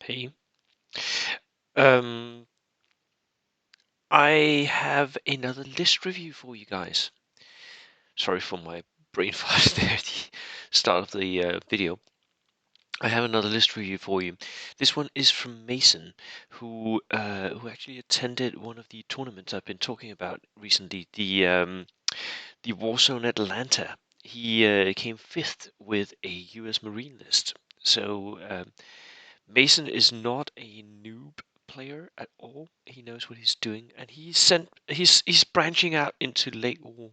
Hey, um, I have another list review for you guys. Sorry for my brain fart there at the start of the video. I have another list review for you. This one is from Mason, who actually attended one of the tournaments I've been talking about recently, the Warzone Atlanta. He came fifth with a U.S. Marine list. So Mason is not a noob player at all. He knows what he's doing, and he's branching out into late war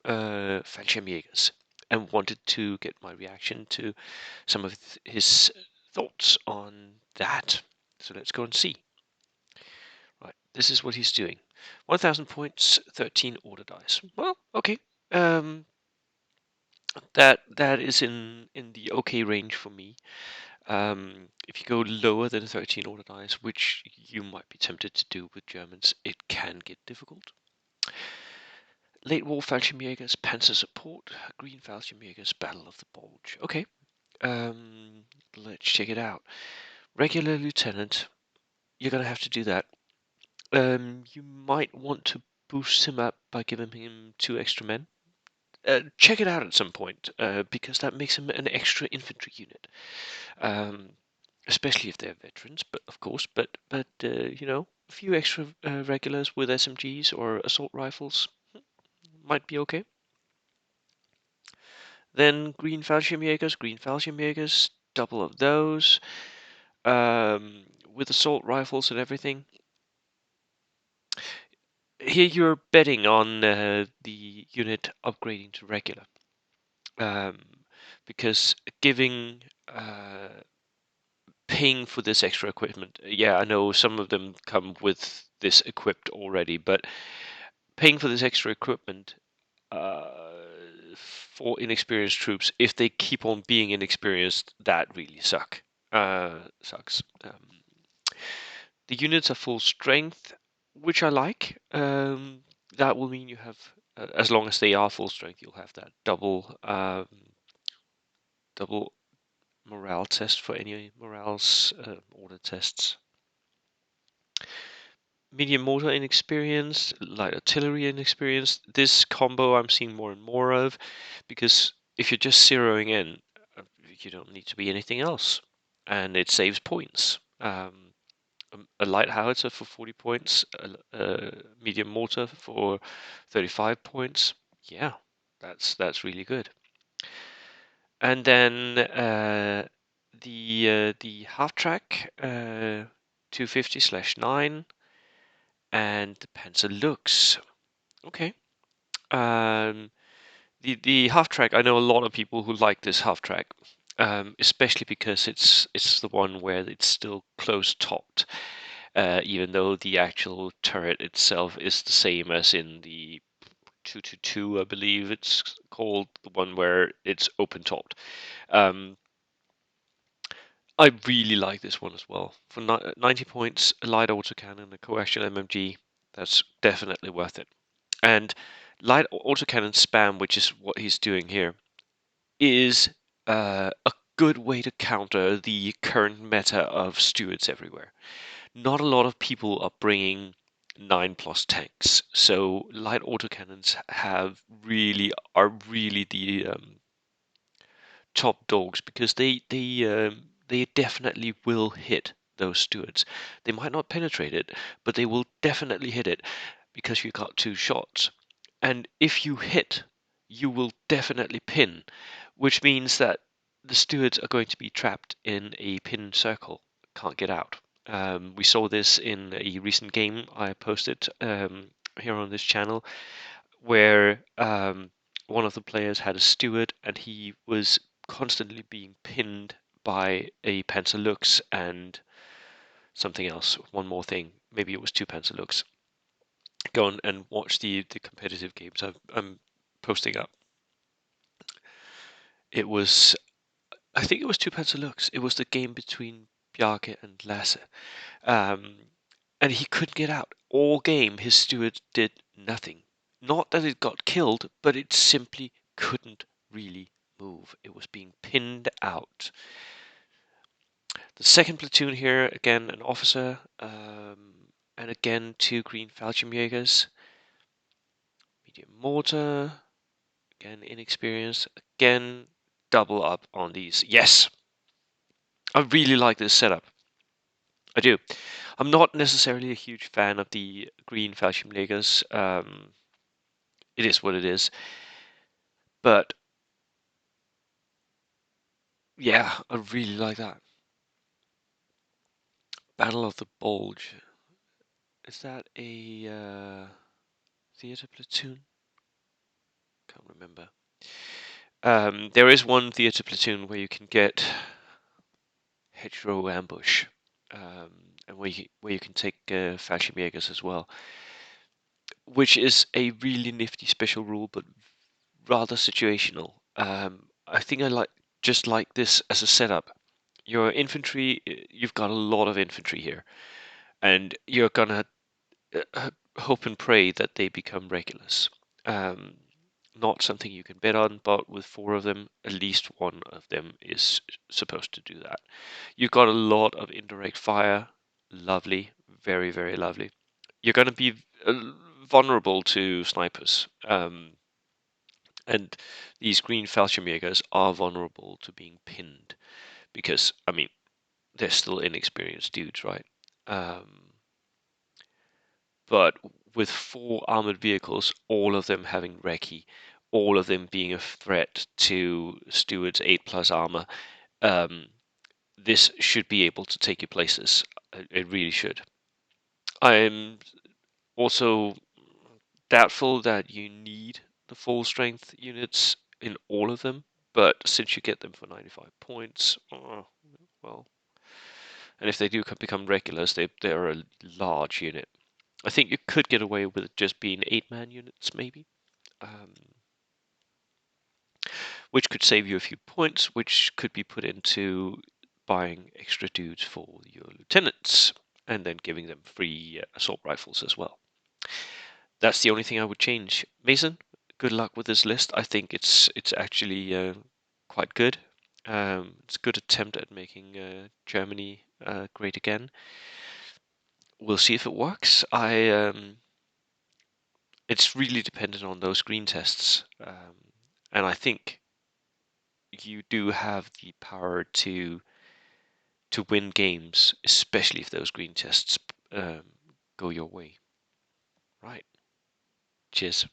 Fallschirmjägers, and wanted to get my reaction to some of his thoughts on that. So let's go and see. Right, this is what he's doing. 1,000 points, 13 order dice. Well, okay. Um, that is in the okay range for me. If you go lower than 13 order dice, which you might be tempted to do with Germans, it can get difficult. Late War Fallschirmjägers, Panzer Support, Green Fallschirmjägers, Battle of the Bulge. Okay, let's check it out. Regular Lieutenant, you're gonna have to do that. You might want to boost him up by giving him 2 extra men. Check it out at some point, because that makes him an extra infantry unit. Um, Especially if they're veterans, but of course, but a few extra regulars with SMGs or assault rifles might be okay. Then Green Fallschirmjägers, double of those, with assault rifles and everything. Here you're betting on the unit upgrading to regular, um, because giving paying for this extra equipment. Yeah, I know some of them come with this equipped already, but paying for this extra equipment uh, for inexperienced troops, if they keep on being inexperienced, that really sucks. The units are full strength, which I like. That will mean you have, as long as they are full strength, you'll have that double morale test for any morales order tests. Medium mortar inexperience, light artillery inexperience. This combo I'm seeing more and more of, because if you're just zeroing in, you don't need to be anything else, and it saves points. A light howitzer for 40 points, a medium mortar for 35 points. Yeah, that's really good. And then the half track 250/9 and the Panzer Lux. Okay. Um, the half track. I know a lot of people who like this half track, especially because it's the one where it's still closed topped, even though the actual turret itself is the same as in the 222, I believe it's called, the one where it's open topped. Um, I really like this one as well. For 90 points, a light autocannon, a coaxial MMG, that's definitely worth it. And light autocannon spam, which is what he's doing here, is a good way to counter the current meta of stewards everywhere. Not a lot of people are bringing 9+ tanks, so light autocannons are really the top dogs, because they definitely will hit those stewards. They might not penetrate it, but they will definitely hit it, because you got 2 shots. And if you hit, you will definitely pin, which means that the stewards are going to be trapped in a pin circle, can't get out. We saw this in a recent game I posted here on this channel, where one of the players had a steward and he was constantly being pinned by a Panzer Lux and something else, one more thing. Maybe it was 2 Panzer Lux. Go on and watch the competitive games I'm posting up. It was, I think it was 2 Panzer Lux. It was the game between Bjarke and Lasse. And he couldn't get out. All game, his steward did nothing. Not that it got killed, but it simply couldn't really move. It was being pinned out. The second platoon here, again, an officer, and again, 2 green Fallschirmjägers. Medium mortar, again, inexperienced. Again, double up on these. Yes! I really like this setup. I do. I'm not necessarily a huge fan of the green Fallschirmjägers. It is what it is. But yeah, I really like that. Battle of the Bulge. Is that a theater platoon? Can't remember. There is one theater platoon where you can get hedgerow ambush, and where you can take Fallschirmjägers as well, which is a really nifty special rule, but rather situational. I think I like this as a setup. Your infantry, you've got a lot of infantry here, and you're gonna hope and pray that they become regulars. Um, Not something you can bet on, but with 4 of them, at least one of them is supposed to do that. You've got a lot of indirect fire. Lovely. Very, very lovely. You're going to be vulnerable to snipers. And these green Fallschirmjägers are vulnerable to being pinned because, I mean, they're still inexperienced dudes, right? But with 4 armored vehicles, all of them having recce, all of them being a threat to Stewart's 8+ armor, um, this should be able to take you places. It really should. I'm also doubtful that you need the full strength units in all of them, but since you get them for 95 points, well, and if they do become regulars, they're a large unit. I think you could get away with it just being 8-man units, maybe, um, which could save you a few points, which could be put into buying extra dudes for your lieutenants, and then giving them free assault rifles as well. That's the only thing I would change. Mason, good luck with this list. I think it's actually quite good. It's a good attempt at making Germany great again. We'll see if it works. It's really dependent on those screen tests, and I think you do have the power to win games, especially if those green tests go your way. Right. Cheers.